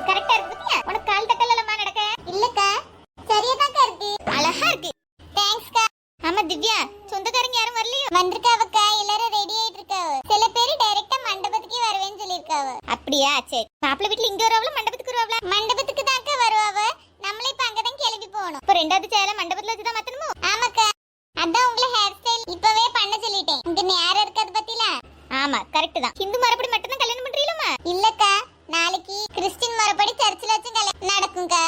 கரெக்டா இருக்கு பத்தியா? உனக்கு கால் தட்டலமா நடக்க? இல்லக்கா, சரியா தான் இருக்கு. அழகா இருக்கு. தேங்க்ஸ்க்கா. ஆமா திவ்யா, சொந்தக்காரங்க யாரும் வரலையோ? வந்திருக்காவக்கா, எல்லாரும் ரெடி ஆயிட்டு இருக்காவ. சில பேர் டைரக்டா மண்டபத்துக்கே வரவேன்னு சொல்லிருக்காவ. அப்படியா? சரி. மாப்பிள்ளை வீட்ல இங்க வரவள மண்டபத்துக்கு வரவள? மண்டபத்துக்கு தான்க்கா வருவாவ. நம்மளே இப்ப அங்க தான் கிளம்பி போணும். இப்ப ரெண்டாவது சேலை மண்டபத்துல வச்சு தான் மாத்தணுமோ? ஆமாக்கா. அதான் உங்களை ஹேர் ஸ்டைல் இப்பவே பண்ண சொல்லிட்டேன். இங்க நேரம் இருக்காது பத்தில. ஆமா கரெக்ட் தான். ஹிந்து மரப்படி மட்டும் தான் கல்யாணம் பண்றீங்களா? இல்லக்கா, நாளைக்கு கிறிஸ்டியன் மரப்படி சர்ச்சில் வச்சு கல்யாணம் நடக்கும்க்கா.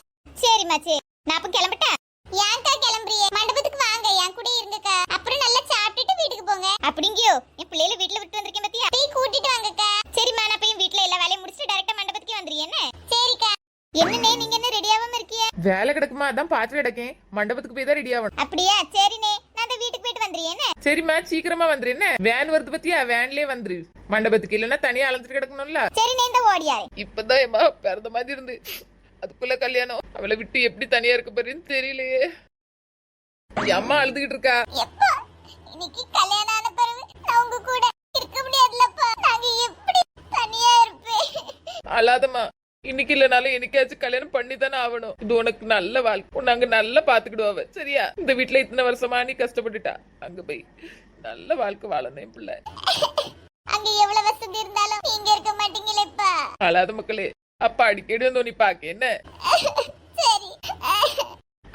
சரிம்மா சரி. நான் அப்ப கிளம்பட்டேன். ஏன்க்கா கிளம்புறியே? மண்டபத்துக்கு வாங்க, என் கூட இருங்கக்கா. அப்புறம் நல்லா சாப்பிட்டுட்டு வீட்டுக்கு போங்க. அப்படிங்கியோ, என் பிள்ளைல வீட்ல விட்டு வந்திருக்கேன் பத்தியா? போய் கூட்டிட்டு வாங்கக்கா. சரிம்மா, நான் போய் வீட்ல எல்லா வேலையும் முடிச்சிட்டு டைரக்டா மண்டபத்துக்கு வந்துறீங்க என்ன? சரிக்கா. என்னனே நீங்க என்ன ரெடி ஆகாம இருக்கீங்க? வேலை கிடக்குமா, அதான் பாத்து கிடக்கேன். மண்டபத்துக்கு போய் தான் ரெடி ஆகணும். அப்படியா? சரினே, நான் அந்த வீட்டுக்கு போயிட்டு வந்துறீங்க. சரிம்மா, சீக்கிரமா வந்துரு. என்ன வேன் வருது பத்தியா? வேன்லயே வந்துரு மண்டபத்துக்கு. இல்லன்னா தனியா அலந்துட்டு கிடக்கணும்ல. சரினே, இந்த ஓடியாரு. இப்பதான் எம்மா பிறந்த மாதிரி இருந்து அதுக்குள்ள கல்யாணம். அவளை விட்டு எப்படி தனியா இருக்க போறேன்னு தெரியலையே. அம்மா அழுதுகிட்டு இருக்கா. எப்பா இன்னைக்கு கல்யாணம் ஆன பிறகு நான் உங்க கூட இருக்க முடியாதுலப்பா. நாங்க எப்படி தனியா இருப்பேன்? அழாதம்மா, இன்னைக்கு இல்லனாலும் என்னைக்காச்சும் கல்யாணம் பண்ணி தானே ஆகணும். இது உனக்கு நல்ல வாழ்க்கை. நாங்க நல்லா பாத்துக்கிடுவாவ சரியா? இந்த வீட்டுல இத்தனை வருஷமா நீ கஷ்டப்பட்டுட்டா. அங்க போய் நல்ல வாழ்க்கை வாழணும் என் பிள்ளை. அங்க எவ்வளவு வசதி இருந்தாலும் நீங்க இருக்க மாட்டீங்களேப்பா. அழாத மக்களே, அப்பா அடிக்கடி வந்து நீ பாக்க என்ன. சரி.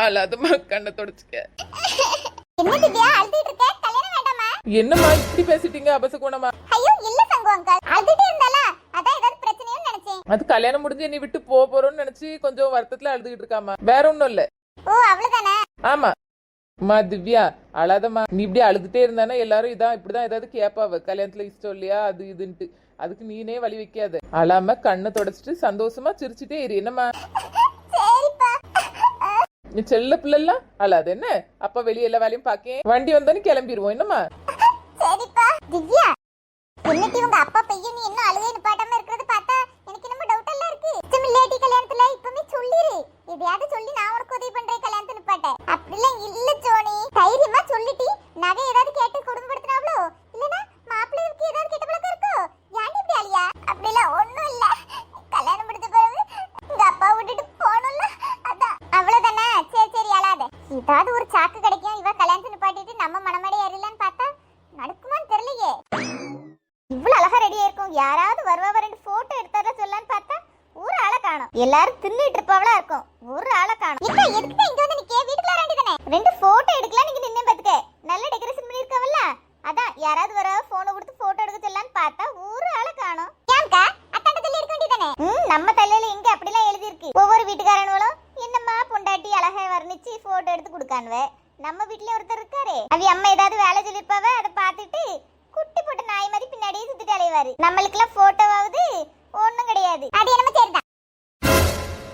அழாதம்மா, கண்ணை தொடச்சுக்க. என்ன திவ்யா அழுதுட்டு இருக்க? கல்யாணம் வேண்டாமா? என்னம்மா இப்படி பேசிட்டீங்க அபசகுணமா? ஐயோ இல்ல சங்கு அங்கிள், அழுதுட்டே இருந்தாலா? அதான் ஏதாவது பிரச்சனைன்னு நினைச்சேன். அது கல்யாணம் முடிஞ்சு நீ விட்டு போறோம்னு நினைச்சு கொஞ்சம் வருத்தத்துல அழுதுகிட்டு இருக்காமா, வேற ஒண்ணும் இல்ல. ஓ அவ்வளவுதானே? ஆமா மா திவ்யா, அழாதம்மா. நீ இப்படி அழுதுட்டே இருந்தானா எல்லாரும் இதான் இப்படிதான் ஏதாவது கேப்பாவ. கல்யாணத்துல இஷ்டம் இல்லையா அது இதுன்ட்டு. அதுக்கு நீனே வழி வைக்காத. அழாம கண்ணை தொடச்சிட்டு சந்தோஷமா சிரிச்சுட்டே இரு. என்னம்மா? சரிப்பா. நீ செல்ல பிள்ளைலாம் அழாது என்ன. அப்ப வெளியே எல்லா வேலையும் பாக்கேன். வண்டி வந்தோன்னு கிளம்பிடுவோம். என்னம்மா? சரிப்பா. திவ்யா, என்னட்டி உங்க அப்பா பையன் நீ இன்னும் அழுகை நிப்பாட்டாம இருக்கிறது பார்த்தா எனக்கு நம்ம டவுட் எல்லாம் இருக்கு. இஷ்டமில்லாட்டி கல்யாணத்துல இப்பவே சொல்லிரு. எதையாவது சொல்லி நான் உனக்கு உதவி பண்றேன் கல்யாணத்தை நிப்பாட்ட. அப்படிலாம் இல்ல சோனி. தைரியமா சொல்லிட்டி. நகை ஏதாவது கேட்டு குடும்பப்படுத்தினாவளோ இல்லனா மாப்பிள்ளைக்கு ஏதாவது கேட்ட பழக்கம் இருக்கோ? ஏன் இப்படி அழியா? அப்படிலாம் ஒண்ணும் இல்ல. கல்யாணம் முடிஞ்ச பிறகு உங்க அப்பா விட்டுட்டு போகணும்ல, அதான். அவ்வளவுதானே? சரி சரி அழாத. ஏதாவது ஒரு சாக்கு கிடைக்கும் இவ கல்யாணத்தை நிப்பாட்டிட்டு நம்ம மனமடை ஏறலன்னு பார்த்தா நடக்குமான்னு தெரியலையே. இவ்வளவு அழகா ரெடியா இருக்கும். யாராவது வருவா ரெண்டு போட்டோ எடுத்தார சொல்லலான்னு பார்த்தா ஒரு ஆளை காணோம். எல்லாரும் தின்னுட்டு இருப்பவளா இருக்கும். ஒரு ஆளை காணோம். இப்ப எதுக்கு இங்க வந்து நிக்க? வீட்டுக்குள்ள ரெண்டுதானே. ரெண்டு போட்டோ எடுக்கலாம் நீங்க நின்னு பாத்துக்க. நல்ல டெக்கரேஷன் பண்ணிருக்கவல்ல, அதான் யாராவது வர போனை கொடுத்து போட்டோ எடுக்க சொல்லலான்னு பார்த்தா ஒரு ஆளை காணோம். ஏன்க்கா அத்தாண்ட தள்ளி இருக்க வேண்டியதானே? நம்ம தலையில எங்க அப்படிலாம் எழுதி இருக்கு. ஒவ்வொரு வீட்டுக்காரனும் என்னம்மா பொண்டாட்டி அழகா வர்ணிச்சு போட்டோ எடுத்து கொடுக்கானுவே. நம்ம வீட்லயே ஒருத்தர் இருக்காரு, அவ அம்மா ஏதாவது வேலை சொல்லிருப்பாவ. அதை பார்த்துட்டு குட்டி போட்ட நாய் மாதிரி பின்னாடியே சுத்திட்டு அலைவாரு. நம்மளுக்கெல்லாம் போட்டோவாவது ஒண்ணும் கிடையாது. அது என்னமோ சரிதான்.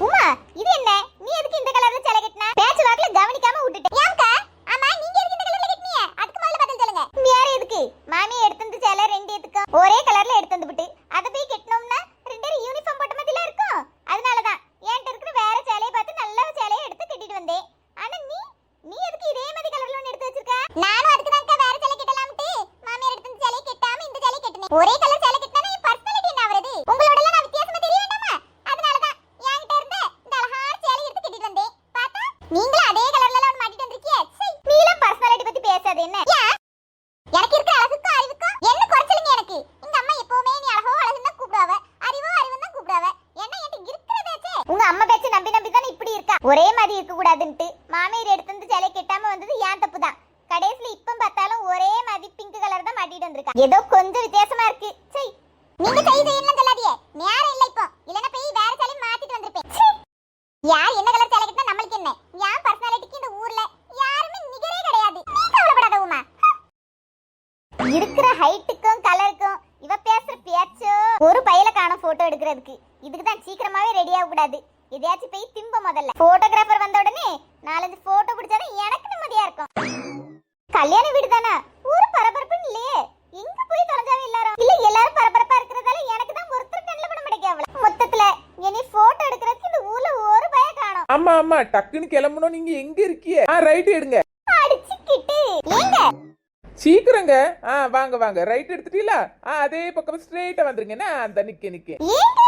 உமா, இது என்ன? நீ எதுக்கு இந்த கலர்ல சேலை கட்டினா? பேச்சு வாக்குல கவனிக்காம விட்டுட்டேன். ஏன்க்கா? ஆமா நீங்க எதுக்கு இந்த கலர்ல கட்டினீங்க? அதுக்கு முதல்ல பதில் சொல்லுங்க. வேற எதுக்கு? மாமி எடுத்து வந்து சேலை ரெண்டு எதுக்கும் ஒரே கலர்ல எடுத்து வந்து விட்டு அதை போய் கட்டணும்னா ரெண்டு பேரும் யூனிஃபார்ம் போட்ட மாதிரில இருக்கும். அதனாலதான் என்கிட்ட இருக்கிற வேற சேலையை பார்த்து நல்ல சேலையை எடுத்து கட்டிட்டு வந்தேன். ஆனா நீ எதுக்கு இதே மாதிரி கலர்ல ஒன்னு எடுத்து வச்சிருக்க? நானும் அதுக்கு தான் வேற சேலை கட்டலாம்ட்டு மாமியார் எடுத்து வந்து சேலை கட்டாம இந்த சேலை கட்டினேன். ஒரே கலர் சேலை கட்டினா என் பர்சனாலிட்டி என்ன ஆவறது? உங்களோட எல்லாம் நான் வித்தியாசமா தெரிய வேண்டாமா? அதனாலதான் என்கிட்ட இருந்த இந்த அழகான சேலை எடுத்து கட்டிட்டு வந்தேன். பார்த்தா நீங்களும் அதே கலர்ல எல்லாம் மாட்டிட்டு வந்திருக்கீங்க. நீ எல்லாம் பர்சனாலிட்டி பத்தி பேசாத. என்ன எனக்கு இருக்க அழகுக்கும் அறிவுக்கும் என்ன குறைச்சலுங்க? எனக்கு எங்க அம்மா எப்பவுமே நீ அழகோ அழகுன்னு தான் கூப்பிடுவாவ, அறிவோ அறிவுன்னு தான் கூப்பிடுவாவ. என்ன என்கிட்ட இருக்கிறதாச்சே. உங்க அம்மா பேச்சு நம்பி நம்பி தானே இப்படி இருக்கா. ஒரே மாதிரி இருக்க கூடாதுன்ட்டு மாமியார் எடுத்து வந்து சேலை கட்டாம வந்தது ஏன் தப்பு தான். கடைசில இப்ப பார்த்தாலும் ஒரே மாதிரி பிங்க் கலர் தான் மாட்டிட்டு வந்திருக்கா. ஏதோ கொஞ்சம் வித்தியாசமா இருக்கு. சரி நீங்க செய்யலாம் சொல்லாதீங்க. நேரம் இல்ல இப்போ. இல்லனா போய் வேற சேலை மாத்திட்டு வந்திருப்பேன். யார் என்ன கலர் சேலை கட்டினா நம்மளுக்கு என்ன? யார் பர்சனாலிட்டிக்கு இந்த ஊர்ல யாருமே நிகரே கிடையாது. நீ கவலைப்படாத உமா. இருக்கிற ஹைட்டுக்கும் கலருக்கும் இவ பேசுற பேச்சோ ஒரு பையில காணோம் போட்டோ எடுக்கிறதுக்கு. இதுக்கு தான் சீக்கிரமாவே ரெடி ஆக கூடாது. எதையாச்சும் போய் திம்ப முதல்ல. போட்டோகிராஃபர் வந்த உடனே 4-5 போட்டோ பிடிச்சாதான் எனக்கு நிம்மதியா இருக்கும். கல்யாண வீடு தானே, ஒரு பரபரப்புன்னு இல்லையே. எங்க போய் தொலைஞ்சாவே எல்லாரும் இல்ல. எல்லாரும் பரபரப்பா இருக்கிறதால எனக்கு தான் ஒருத்தர் கண்ணில் பட மாட்டேங்க. மொத்தத்துல இனி போட்டோ எடுக்கிறதுக்கு இந்த ஊர்ல ஒரு பய காணோம். ஆமா ஆமா, டக்குன்னு கிளம்பணும். நீங்க எங்க இருக்கீங்க? ரைட் எடுங்க. அடிச்சுக்கிட்டு ஏங்க சீக்கிரங்க. வாங்க வாங்க, ரைட் எடுத்துட்டீங்களா? அதே பக்கம் ஸ்ட்ரெயிட்டா வந்துருங்க. அந்த நிக்க ஏங்க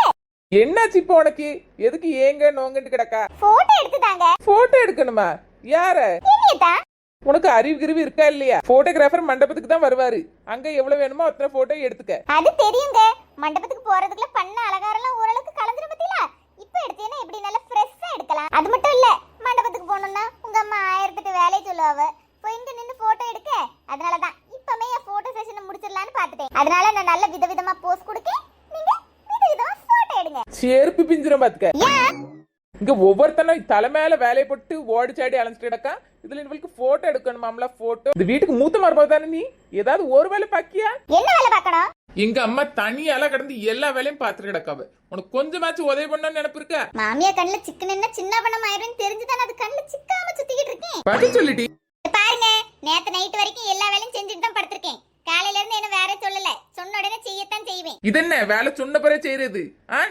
என்னாச்சு இப்போ உனக்கு? எதுக்கு ஏங்க நோங்கன்னு கிடக்கா? போட்டோ எடுத்துதாங்க. போட்டோ எடுக்கணுமா? யார? என்னையதான். உனக்கு அறிவு கிருவி இருக்கா இல்லையா? போட்டோகிராஃபர் மண்டபத்துக்கு தான் வருவாரு. அங்க எவ்வளவு வேணுமோ அத்தனை போட்டோ எடுத்துக்க. அது தெரியுங்க. மண்டபத்துக்கு போறதுக்குள்ள பண்ண அலங்காரம்லாம் ஓரளவுக்கு கலந்துரும் பத்தியா? இப்ப எடுத்தேன்னா எப்படி நல்லா ஃப்ரெஷ்ஷா எடுக்கலாம். அது மட்டும் இல்ல, மண்டபத்துக்கு போகணும்னா உங்க அம்மா 1008 வேலையை சொல்லுவாவ. போய் இங்க நின்னு போட்டோ எடுக்க. அதனாலதான் இப்பமே என் போட்டோ செஷனை முடிச்சிடலான்னு பாத்துட்டேன். அதனால நான் நல்ல விதவிதமா போஸ் கொடுக்க, நீங்க விதவிதமா போட்டோ எடுங்க. செருப்பு பிஞ்சிரும் பாத்துக்க. ஏன் இங்க ஒவ்வொருத்தனும் தலை மேல வேலையை போட்டு ஓடி சாடி அலைஞ்சிட்டு கிடக்கா. இதுல இவளுக்கு போட்டோ எடுக்கணுமாம்ல? போட்டோ இந்த வீட்டுக்கு மூத்த மருமக தானே நீ? ஏதாவது ஒரு வேலை பாக்கியா? என்ன வேலை பார்க்கணும்? எங்க அம்மா தனியால கிடந்து எல்லா வேலையும் பாத்துட்டு கிடக்காவ. உனக்கு கொஞ்சமாச்சும் உதவி பண்ணணும்னு நினைப்பு இருக்கா? மாமியா கண்ணுல சிக்கன் என்ன சின்ன பணம் ஆயிரும் தெரிஞ்சுதானே அது கண்ணுல சிக்காம சுத்திக்கிட்டு இருக்கேன். பதில் சொல்லிட்டி. பாருங்க, நேத்து நைட் வரைக்கும் எல்லா வேலையும் செஞ்சுட்டு தான் படுத்திருக்கேன். காலையில இருந்து என்ன வேற சொல்லல, சொன்ன உடனே செய்யத்தான் செய்வேன். இது என்ன வேலை சொன்ன பிறகு செய்யறது?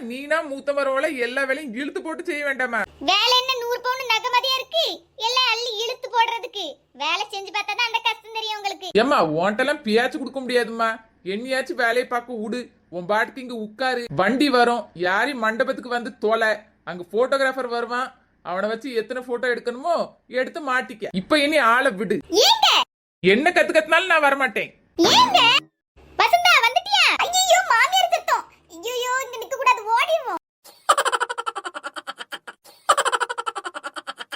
நீனா மூத்த மருமகளை எல்லா வேலையும் இழுத்து போட்டு செய்ய வேண்டாமா? வேலை என்ன 100 பவுன் நகமதியா இருக்கு? எல்லாம் அள்ளி இழுத்து போடுறதுக்கு. வேலை செஞ்சு பார்த்தா தான் அந்த கஷ்டம் தெரியும் உங்களுக்கு. ஏம்மா உன்ட்டெல்லாம் பியாச்சு கொடுக்க முடியாதுமா. என்னையாச்சும் வேலையை பார்க்க விடு. உன் பாட்டுக்கு இங்க உட்காரு. வண்டி வரும், யாரையும் மண்டபத்துக்கு வந்து தொலை. அங்க போட்டோகிராஃபர் வருவான். அவனை வச்சு எத்தனை போட்டோ எடுக்கணுமோ எடுத்து மாட்டிக்க. இப்ப இனி ஆளை விடு. ஏங்க என்ன கத்துக்கத்தினாலும் நான் வரமாட்டேன். ஏங்க